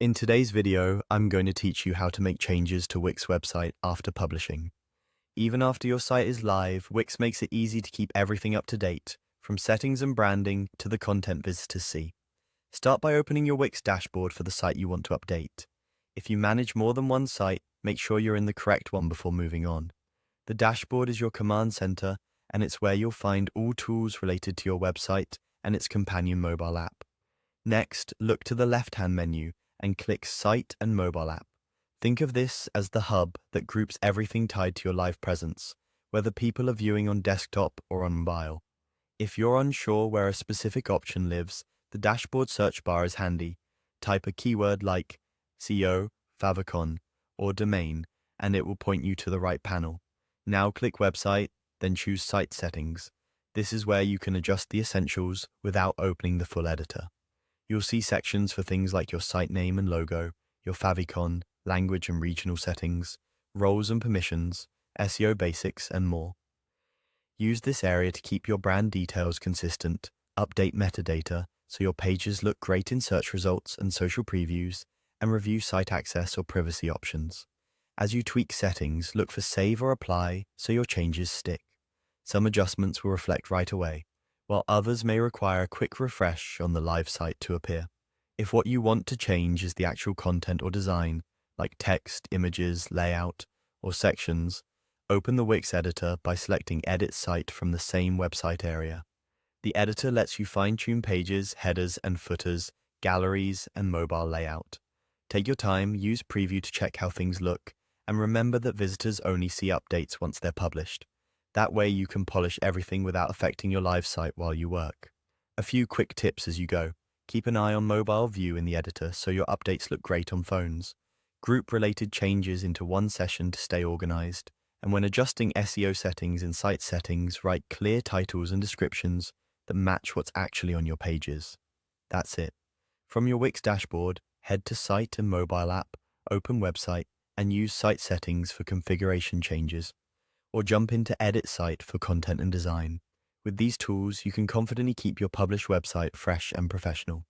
In today's video, I'm going to teach you how to make changes to Wix website after publishing. Even after your site is live, Wix makes it easy to keep everything up to date, from settings and branding to the content visitors see. Start by opening your Wix dashboard for the site you want to update. If you manage more than one site, make sure you're in the correct one before moving on. The dashboard is your command center, and it's where you'll find all tools related to your website and its companion mobile app. Next, look to the left-hand menu and click Site and Mobile App. Think of this as the hub that groups everything tied to your live presence, whether people are viewing on desktop or on mobile. If you're unsure where a specific option lives, the dashboard search bar is handy. Type a keyword like SEO, favicon, or domain, and it will point you to the right panel. Now click Website, then choose Site Settings. This is where you can adjust the essentials without opening the full editor. You'll see sections for things like your site name and logo, your favicon, language and regional settings, roles and permissions, SEO basics, and more. Use this area to keep your brand details consistent, update metadata so your pages look great in search results and social previews, and review site access or privacy options. As you tweak settings, look for Save or Apply so your changes stick. Some adjustments will reflect right away, while others may require a quick refresh on the live site to appear. If what you want to change is the actual content or design, like text, images, layout, or sections, open the Wix editor by selecting Edit Site from the same website area. The editor lets you fine-tune pages, headers and footers, galleries, and mobile layout. Take your time, use Preview to check how things look, and remember that visitors only see updates once they're published. That way you can polish everything without affecting your live site while you work. A few quick tips as you go. Keep an eye on mobile view in the editor so your updates look great on phones. Group related changes into one session to stay organized. And when adjusting SEO settings in site settings, write clear titles and descriptions that match what's actually on your pages. That's it. From your Wix dashboard, head to Site and Mobile App, open Website, and use Site Settings for configuration changes, or jump into Edit Site for content and design. With these tools, you can confidently keep your published website fresh and professional.